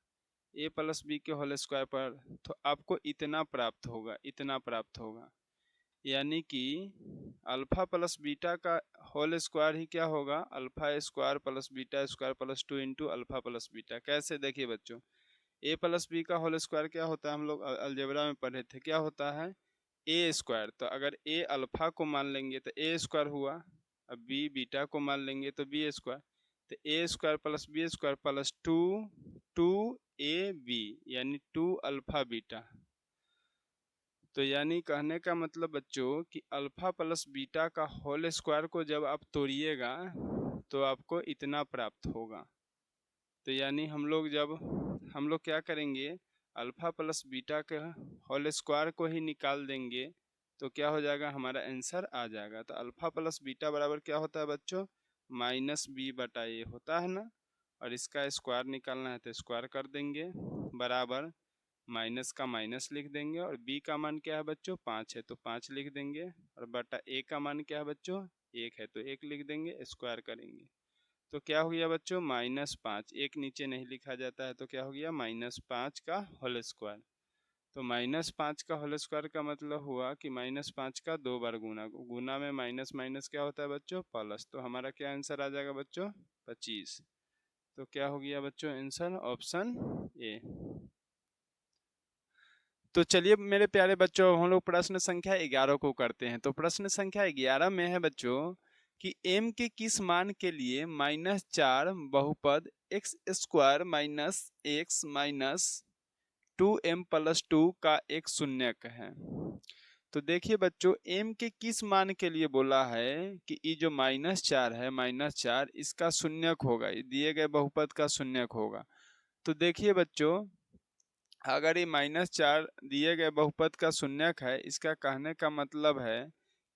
S1: a प्लस बी के होल स्क्वायर पर, तो आपको इतना प्राप्त होगा, इतना प्राप्त होगा। यानी कि अल्फा प्लस बीटा का होल स्क्वायर ही क्या होगा, alpha square plus beta square plus 2 into alpha plus beta. कैसे, देखिए बच्चों, a प्लस बी का होल स्क्वायर क्या होता है, हम लोग अलजेब्रा में पढ़े थे, क्या होता है, ए स्क्वायर। तो अगर ए अल्फा को मान लेंगे तो ए स्क्वायर हुआ, अब बी बीटा को मान लेंगे तो बी स्क्वायर, तो a square plus b square plus 2 a b, यानी 2 अल्फा बीटा। तो यानी कहने का मतलब बच्चों कि अल्फा प्लस बीटा का होल स्क्वायर को जब आप तोड़िएगा तो आपको इतना प्राप्त होगा। तो यानी हम लोग क्या करेंगे, अल्फा प्लस बीटा के होल स्क्वायर को ही निकाल देंगे तो क्या हो जाएगा, हमारा आंसर आ जाएगा। तो अल्फा प्लस बीटा बराबर क्या होता है बच्चों, -b/a होता है ना। और इसका स्क्वायर निकालना है तो स्क्वायर कर देंगे, बराबर माइनस का माइनस लिख देंगे। और b का मान क्या है बच्चों, 5 है तो 5 लिख देंगे। और बटा a का मान क्या है बच्चों, 1 है तो 1 लिख देंगे, स्क्वायर करेंगे तो क्या हो गया बच्चों, -5। एक नीचे नहीं लिखा जाता है तो क्या हो गया, -5 का होल स्क्वायर। तो -5 का होल स्क्वायर का मतलब हुआ कि -5 का 2 बार गुना, गुना में माइनस माइनस क्या होता है बच्चों, प्लस। तो हमारा क्या आंसर आ जाएगा बच्चों, 25। तो क्या हो गया बच्चों आंसर, ऑप्शन ए। तो चलिए मेरे प्यारे बच्चों, हम लोग प्रश्न संख्या 11 को करते हैं। तो प्रश्न संख्या 11 में है बच्चों कि m के किस मान के लिए -4 बहुपद x square minus x minus 2m plus 2 का एक शून्यक है। तो देखिए बच्चों, m के किस मान के लिए बोला है कि ये जो -4 है, -4 इसका शून्यक होगा, ये दिए गए बहुपद का शून्यक होगा। तो देखिए बच्चों, अगर ये -4 दिए गए बहुपद का शून्यक है, इसका कहने का मतलब है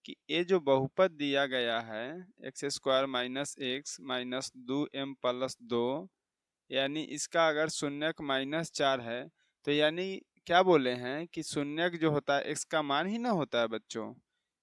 S1: कि ये जो बहुपद दिया गया है x square minus x minus 2m plus 2, यानी इसका अगर शून्यक -4 है तो यानी क्या बोले हैं कि शून्यक जो होता है एक्स का मान ही ना होता है बच्चों,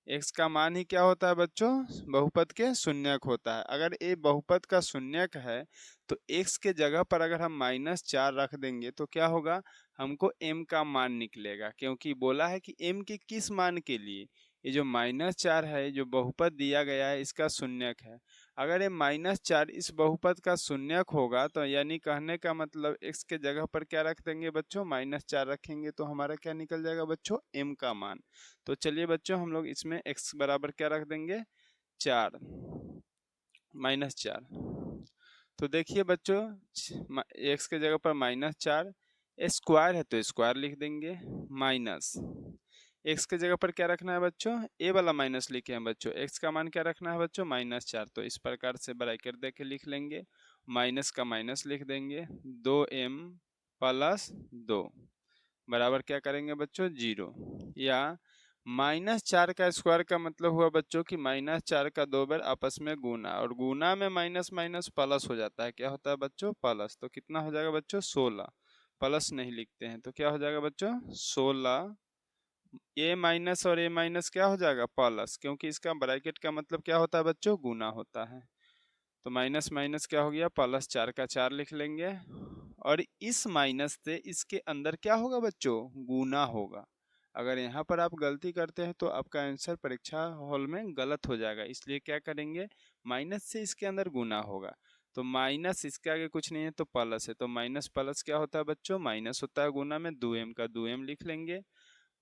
S1: एक्स का मान ही क्या होता है बच्चों, बहुपद के शून्यक होता है। अगर ये बहुपद का शून्यक है तो एक्स के जगह पर अगर हम -4 रख देंगे तो क्या होगा, हमको m का मान निकलेगा, क्योंकि बोला है कि m के किस मान के लिए, ये जो -4 है जो बहुपद दिया गया है इसका शून्यक है। अगर ये -4 इस बहुपद का शून्यक होगा तो यानी कहने का मतलब x के जगह पर क्या रख देंगे बच्चों, -4 रखेंगे तो हमारा क्या निकल जाएगा बच्चों, m का मान। तो चलिए बच्चों, हम लोग इसमें x बराबर क्या रख देंगे, 4 -4। तो देखिए बच्चों, x के जगह पर -4, स्क्वायर है तो स्क्वायर लिख देंगे, माइनस x के जगह पर क्या रखना है बच्चों, a वाला माइनस लिखे हैं बच्चों, x का मान क्या रखना है बच्चों, -4। तो इस प्रकार से ब्रैकेट दे के लिख लेंगे, माइनस का माइनस लिख देंगे, 2m प्लस 2 बराबर क्या करेंगे बच्चों, 0। या -4 का स्क्वायर का मतलब हुआ बच्चों कि -4 का 2 बार आपस में गुना, और गुना में माइनस माइनस प्लस हो जाता है, क्या होता है बच्चों, प्लस। तो कितना हो जाएगा बच्चों, 16। प्लस नहीं लिखते हैं तो क्या हो जाएगा बच्चों, 16। ए माइनस और ए माइनस क्या हो जाएगा, प्लस, क्योंकि इसका ब्रैकेट का मतलब क्या होता है बच्चों, गुना होता है। तो माइनस माइनस क्या हो गया, प्लस, 4 का 4 लिख लेंगे। और इस माइनस से इसके अंदर क्या होगा बच्चों, गुना होगा। अगर यहाँ पर आप गलती करते हैं तो आपका आंसर परीक्षा हॉल में गलत हो जाएगा, इसलिए क्या करेंगे, माइनस से इसके अंदर गुना होगा। तो माइनस इसके आगे कुछ नहीं है तो प्लस है, तो माइनस प्लस क्या होता है बच्चों, माइनस होता है गुना में, 2m का 2m लिख लेंगे।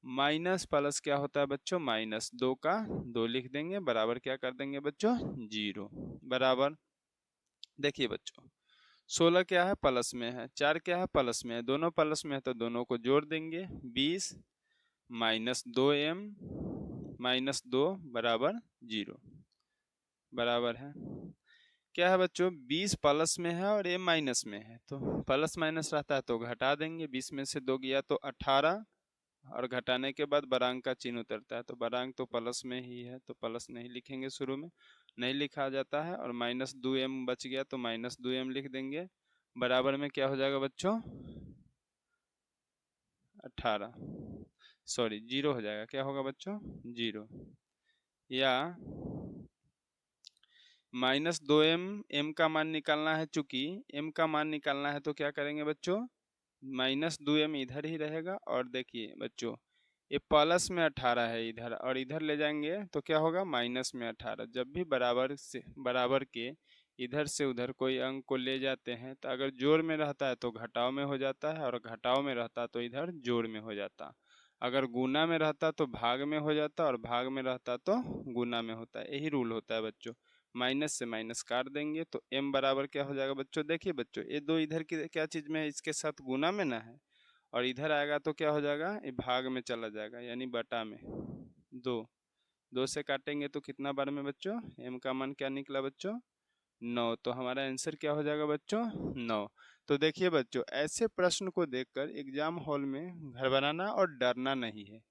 S1: माइनस प्लस क्या होता है बच्चों, माइनस 2 का 2 लिख देंगे, बराबर क्या कर देंगे बच्चों, 0। बराबर, देखिए बच्चों, 16 क्या है प्लस में है, 4 क्या है प्लस में है, दोनों प्लस में है तो दोनों को जोड़ देंगे। 20 माइनस 2m माइनस 2 बराबर 0 बराबर है क्या है बच्चों, 20 प्लस में है और m माइनस में है, तो प्लस माइनस रहता है तो घटा देंगे। 20 में से 2 गया तो 18 और घटाने के बाद बरांक का चिन्ह उतरता है, तो बरांक तो प्लस में ही है तो प्लस नहीं लिखेंगे, शुरू में नहीं लिखा जाता है। और माइनस 2m बच गया तो माइनस 2m लिख देंगे। बराबर में क्या हो जाएगा बच्चों, 18 सॉरी 0 हो जाएगा। क्या होगा बच्चों, 0। या माइनस 2m, m का मान निकालना है, चूंकि m का मान निकालना है तो क्या करेंगे बच्चों, माइनस 2m इधर ही रहेगा। और देखिए बच्चों ये प्लस में 18 है इधर, और इधर ले जाएंगे तो क्या होगा माइनस में 18। जब भी बराबर के इधर से उधर कोई अंक को ले जाते हैं तो अगर जोड़ में रहता है तो घटाव में हो जाता है, और घटाव में रहता तो इधर जोड़ में हो जाता। अगर गुना में रहता तो भाग में हो जाता, और भाग में रहता तो गुना में होता है। यही रूल होता है बच्चों। माइनस से माइनस काट देंगे तो m बराबर क्या हो जाएगा बच्चों, देखिए बच्चों ये दो इधर की क्या चीज में है, इसके साथ गुना में ना है, और इधर आएगा तो क्या हो जाएगा, ये भाग में चला जाएगा यानी बटा में। 2 से काटेंगे तो कितना बार में बच्चों, m का मान क्या निकला बच्चों, 9। तो हमारा आंसर क्या हो जाएगा बच्चों, 9। तो देखिए बच्चों ऐसे प्रश्न को देखकर एग्जाम हॉल में घबराना और डरना नहीं है।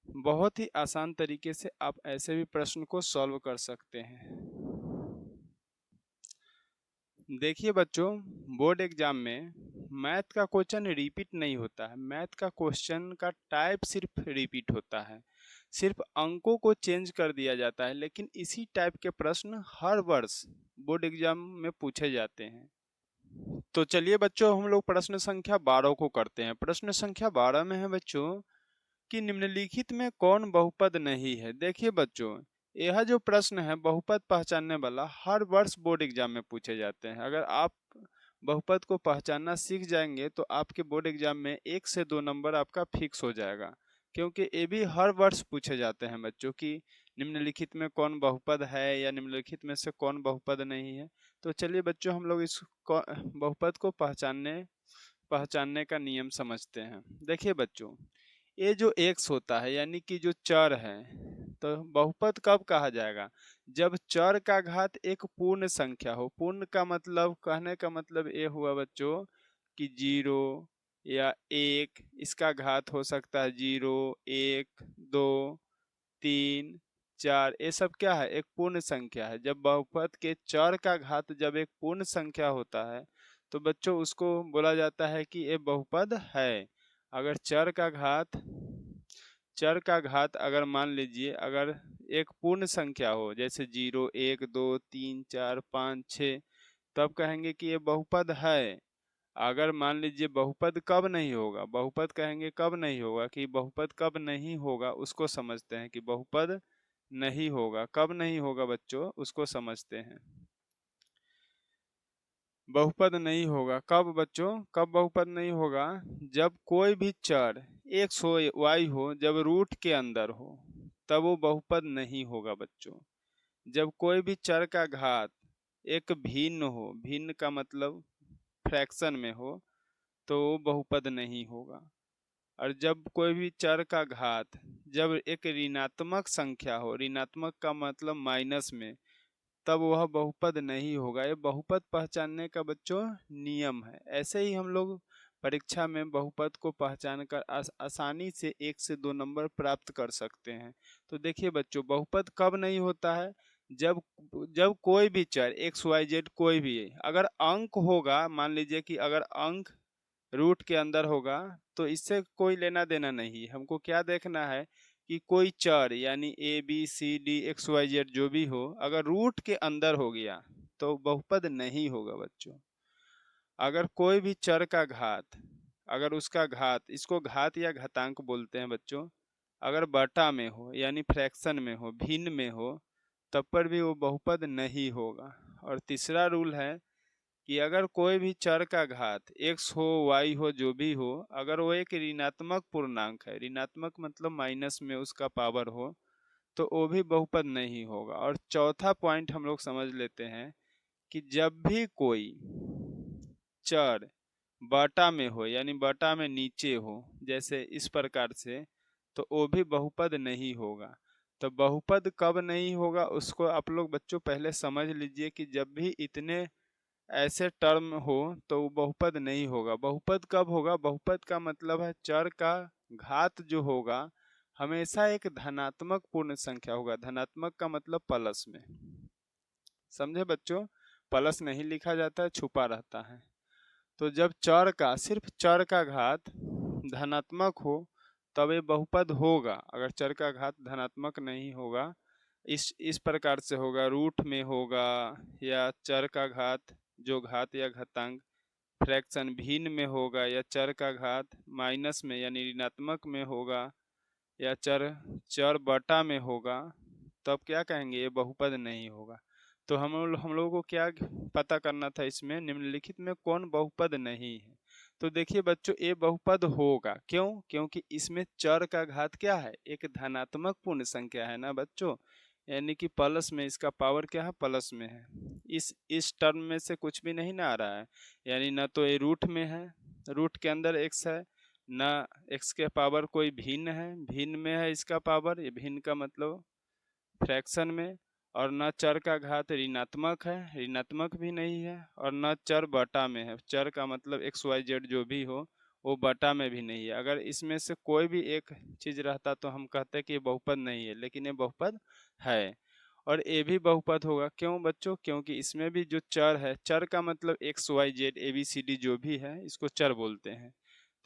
S1: बहुत ही आसान तरीके से आप ऐसे भी प्रश्न को सॉल्व कर सकते हैं। देखिए बच्चों बोर्ड एग्जाम में मैथ का क्वेश्चन रिपीट नहीं होता है, मैथ का क्वेश्चन का टाइप सिर्फ रिपीट होता है, सिर्फ अंकों को चेंज कर दिया जाता है, लेकिन इसी टाइप के प्रश्न हर वर्ष बोर्ड एग्जाम में पूछे जाते हैं। तो चलिए बच्चों हम लोग प्रश्न संख्या 12 को करते हैं। प्रश्न संख्या 12 में है बच्चों कि निम्नलिखित में कौन बहुपद नहीं है। देखिए बच्चों यह जो प्रश्न है बहुपद पहचानने वाला हर वर्ष बोर्ड एग्जाम में पूछे जाते हैं। अगर आप बहुपद को पहचानना सीख जाएंगे तो आपके बोर्ड एग्जाम में 1 से 2 नंबर आपका फिक्स हो जाएगा, क्योंकि ये भी हर वर्ष पूछे जाते हैं बच्चों कि निम्नलिखित में कौन बहुपद है या निम्नलिखित में से कौन बहुपद नहीं है। तो चलिए बच्चों हम लोग इस बहुपद को पहचानने का नियम समझते हैं। देखिए बच्चों ये जो x होता है यानी कि जो चर है, तो बहुपद कब कहा जाएगा, जब चर का घात एक पूर्ण संख्या हो। पूर्ण का मतलब, कहने का मतलब ये हुआ बच्चों कि 0 या 1, इसका घात हो सकता है 0, 1, 2, 3, 4, ये सब क्या है, एक पूर्ण संख्या है। जब बहुपद के चर का घात जब एक पूर्ण संख्या होता है तो बच्चों उसको बोला जाता है कि ये बहुपद है। अगर चर का घात अगर मान लीजिए अगर एक पूर्ण संख्या हो, जैसे 0, 1, 2, 3, 4, 5, 6, तब कहेंगे कि ये बहुपद है। अगर मान लीजिए बहुपद कब नहीं होगा, बहुपद कहेंगे कब नहीं होगा, कि बहुपद कब नहीं होगा उसको समझते हैं कि बहुपद नहीं होगा, कब नहीं होगा बच्चों उसको समझते हैं। बहुपद नहीं होगा कब बच्चों, कब बहुपद नहीं होगा, जब कोई भी चर x हो y हो जब रूट के अंदर हो तब वो बहुपद नहीं होगा बच्चों। जब कोई भी चर का घात एक भिन्न हो, भिन्न का मतलब फ्रैक्शन में हो, तो वो बहुपद नहीं होगा। और जब कोई भी चर का घात जब एक ऋणात्मक संख्या हो, ऋणात्मक का मतलब माइनस में, तब वह बहुपद नहीं होगा। ये बहुपद पहचानने का बच्चों नियम है। ऐसे ही हम लोग परीक्षा में बहुपद को पहचान कर आसानी से 1 से 2 नंबर प्राप्त कर सकते हैं। तो देखिए बच्चों बहुपद कब नहीं होता है, जब जब कोई भी चर एक्स वाई जेड कोई भी अगर अंक होगा, मान लीजिए कि अगर अंक रूट के अंदर होगा तो इससे कोई लेना देना नहीं है। हमको क्या देखना है कि कोई चर यानी A B C D X Y Z जो भी हो अगर रूट के अंदर हो गया तो बहुपद नहीं होगा बच्चों। अगर कोई भी चर का घात, अगर उसका घात, इसको घात या घातांक बोलते हैं बच्चों, अगर बटा में हो यानी फ्रैक्शन में हो, भिन्न में हो, तब पर भी वो बहुपद नहीं होगा। और तीसरा रूल है कि अगर कोई भी चर का घात x हो y हो जो भी हो, अगर वो एक ऋणात्मक पूर्णांक है, ऋणात्मक मतलब माइनस में उसका पावर हो, तो वो भी बहुपद नहीं होगा। और चौथा पॉइंट हम लोग समझ लेते हैं कि चर बटा में हो, यानी बटा में नीचे हो, जैसे इस प्रकार से, तो वो भी बहुपद नहीं होगा। तो बहुपद कब नहीं होगा उसको आप लोग बच्चों पहले समझ लीजिए कि जब भी इतने ऐसे टर्म हो तो वो बहुपद नहीं होगा। बहुपद कब होगा? बहुपद का मतलब है चर का घात जो होगा हमेशा एक धनात्मक पूर्ण संख्या होगा। धनात्मक का मतलब प्लस में, समझे बच्चों? प्लस नहीं लिखा जाता है, छुपा रहता है। तो जब चर का, सिर्फ चर का घात धनात्मक हो तब ये बहुपद होगा। अगर चर का घात धनात्मक नहीं होगा, इस प्रकार से होगा, रूट में होगा, या चर का घात जो घात या घातांक फ्रैक्शन भिन्न में होगा, या चर का घात माइनस में यानी ऋणात्मक में होगा, या चर चर बटा में होगा, तब क्या कहेंगे? ये बहुपद नहीं होगा। तो हम लोगों को क्या पता करना था इसमें, निम्नलिखित में कौन बहुपद नहीं है? तो देखिए बच्चों, ये बहुपद होगा। क्यों? क्योंकि इसमें चर का घात क्या है? एक धनात्मक पूर्ण संख्या है ना बच्चों, यानी कि प्लस में, इसका पावर क्या है? प्लस में है। इस टर्म में से कुछ भी नहीं ना आ रहा है, यानी ना तो ये रूट में है, रूट के अंदर एक्स है, ना एक्स के पावर कोई भिन्न है, भिन्न में है इसका पावर, ये भिन्न का मतलब फ्रैक्शन में, और न चर का घात ऋणात्मक है, ऋणात्मक भी नहीं है, और न चर बटा में है। चर का मतलब एक्स वाई जेड जो भी हो वो बटा में भी नहीं है। अगर इसमें से कोई भी एक चीज रहता तो हम कहते कि ये बहुपद नहीं है, लेकिन ये बहुपद है। और ये भी बहुपद होगा। क्यों बच्चों? क्योंकि इसमें भी जो चर है, चर का मतलब X Y Z A B C D जो भी है इसको चर बोलते हैं।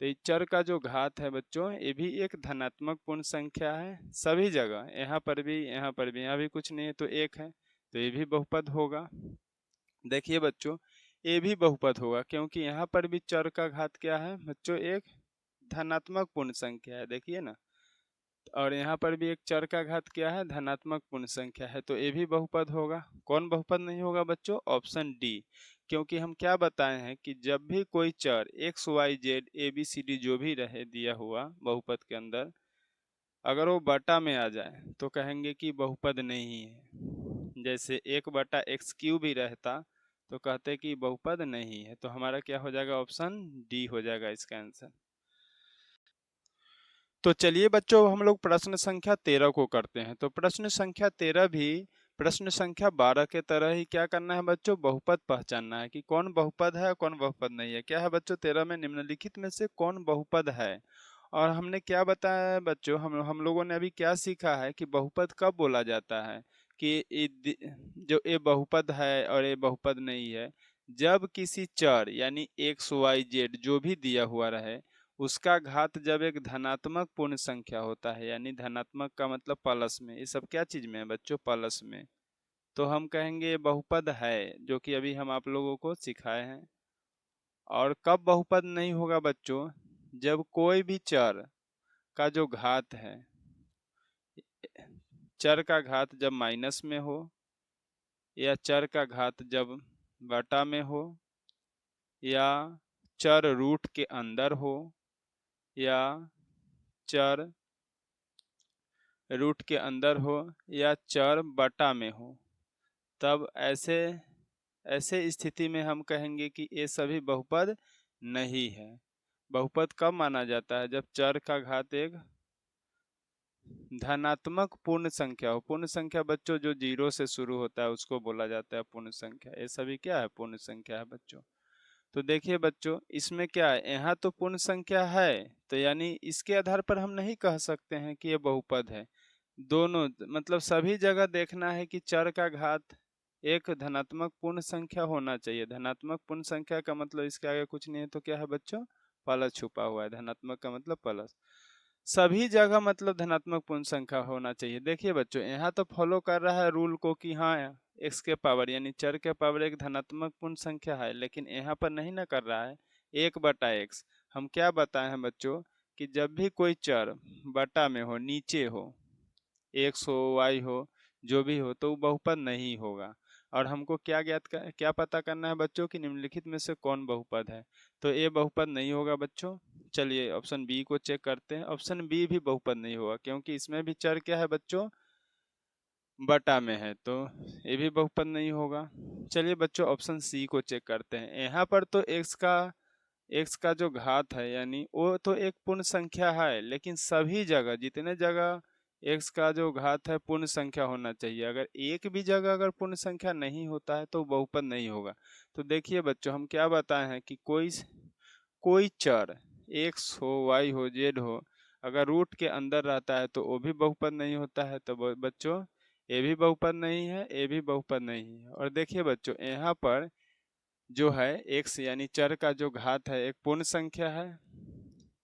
S1: तो इस चर का जो घात है बच्चों, ये भी एक धनात्मक पूर्ण संख्या है सभी जगह, यहाँ पर भी, यहाँ पर भी, यहाँ भी कुछ नहीं है तो एक है, तो ये भी बहुपद होगा। देखिए बच्चों, ये भी बहुपद होगा क्योंकि यहाँ पर भी चर का घात क्या है बच्चों? एक धनात्मक पूर्ण संख्या है, देखिए ना। और यहाँ पर भी एक चर का घात क्या है? धनात्मक पूर्ण संख्या है, तो ये भी बहुपद होगा। कौन बहुपद नहीं होगा बच्चों? Option D. क्योंकि हम क्या बताए हैं कि जब भी कोई चर X Y Z A B C D जो भी रहे दिया हुआ बहुपद के अंदर, अगर वो बटा में आ जाए तो कहेंगे कि बहुपद नहीं है। जैसे 1/x³ भी रहता तो कहते कि बहुपद नहीं है। तो हमारा क्या हो जाएगा? ऑप्शन डी हो जाएगा इसका आंसर। तो चलिए बच्चों, हम लोग प्रश्न संख्या 13 को करते हैं। तो प्रश्न संख्या 13 भी प्रश्न संख्या 12 के तरह ही क्या करना है बच्चों? बहुपद पहचानना है कि कौन बहुपद है कौन बहुपद नहीं है। क्या है बच्चों 13 में? निम्नलिखित में से कौन बहुपद है। और हमने क्या बताया है बच्चों, हम लोगों ने अभी क्या सीखा है कि बहुपद कब बोला जाता है कि जो ये बहुपद है और ये बहुपद नहीं है, जब किसी चर यानी एक्स वाई जेड जो भी दिया हुआ रहे उसका घात जब एक धनात्मक पूर्ण संख्या होता है, यानी धनात्मक का मतलब प्लस में, ये सब क्या चीज में है बच्चों? प्लस में, तो हम कहेंगे ये बहुपद है, जो कि अभी हम आप लोगों को सिखाए हैं। और कब बहुपद नहीं होगा बच्चों? जब कोई भी चर का जो घात है, चर का घात जब माइनस में हो, या चर का घात जब बटा में हो, या चर रूट के अंदर हो, या चर रूट के अंदर हो, या चर बटा में हो, तब ऐसे ऐसे स्थिति में हम कहेंगे कि ये सभी बहुपद नहीं है। बहुपद कब माना जाता है? जब चर का घात एक धनात्मक पूर्ण संख्या हो। पूर्ण संख्या बच्चों जो 0 से शुरू होता है उसको बोला जाता है पूर्ण संख्या। ये सभी क्या है? पूर्ण संख्या है बच्चों। तो देखिए बच्चों, इसमें क्या है, यहाँ तो पूर्ण संख्या है, तो यानी इसके आधार पर हम नहीं कह सकते हैं कि ये बहुपद है। दोनों मतलब सभी जगह देखना है कि चर का घात एक धनात्मक पूर्ण संख्या होना चाहिए। धनात्मक पूर्ण संख्या का मतलब इसके आगे कुछ नहीं है, तो क्या है बच्चों? प्लस छुपा हुआ है। धनात्मक का मतलब प्लस, सभी जगह मतलब धनात्मक पूर्ण संख्या होना चाहिए। देखिए बच्चों, यहाँ तो फॉलो कर रहा है रूल को कि हाँ एक्स के पावर यानी चर के पावर एक धनात्मक पूर्ण संख्या है, लेकिन यहाँ पर नहीं ना कर रहा है 1/x। हम क्या बताए हैं बच्चों कि जब भी कोई चर बटा में हो, नीचे हो, एक्स हो वाई हो जो भी हो, तो वो बहुपद नहीं होगा। और हमको क्या पता करना है बच्चों कि निम्नलिखित में से कौन बहुपद है। तो ये बहुपद नहीं होगा बच्चों। चलिए ऑप्शन बी को चेक करते हैं। ऑप्शन बी भी बहुपद नहीं होगा क्योंकि इसमें भी चर क्या है बच्चों? बटा में है तो ये भी बहुपद नहीं होगा। चलिए बच्चों ऑप्शन सी को चेक करते हैं। यहाँ पर तो एक्स का जो घात है यानी वो तो एक पूर्ण संख्या है, लेकिन सभी जगह जितने जगह एक्स का जो घात है पूर्ण संख्या होना चाहिए। अगर एक भी जगह अगर पूर्ण संख्या नहीं होता है तो बहुपद नहीं होगा। तो देखिए बच्चों हम क्या बताए हैं कि कोई चर एक्स हो वाई हो जेड हो अगर रूट के अंदर रहता है तो वो भी बहुपद नहीं होता है। तो बच्चों ये भी बहुपद नहीं है, ये भी बहुपद नहीं है। और देखिए बच्चों यहाँ पर जो है एक्स यानी चर का जो घात है एक पूर्ण संख्या है,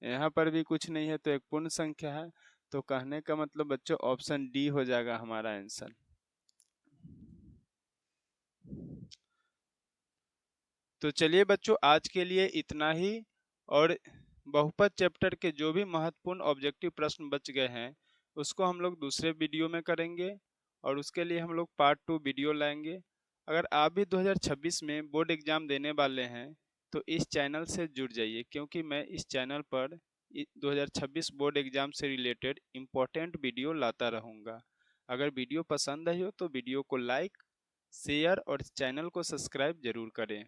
S1: यहाँ पर भी कुछ नहीं है तो एक पूर्ण संख्या है। तो कहने का मतलब बच्चों ऑप्शन डी हो जाएगा हमारा आंसर। तो चलिए बच्चों आज के लिए इतना ही। और बहुपद चैप्टर के जो भी महत्वपूर्ण ऑब्जेक्टिव प्रश्न बच गए हैं उसको हम लोग दूसरे वीडियो में करेंगे, और उसके लिए हम लोग पार्ट 2 वीडियो लाएंगे। अगर आप भी 2026 में बोर्ड एग्जाम देने वाले हैं तो इस चैनल से जुड़ जाइए, क्योंकि मैं इस चैनल पर 2026 बोर्ड एग्जाम से रिलेटेड इम्पोर्टेंट वीडियो लाता रहूँगा। अगर वीडियो पसंद आई हो तो वीडियो को लाइक शेयर और चैनल को सब्सक्राइब जरूर करें।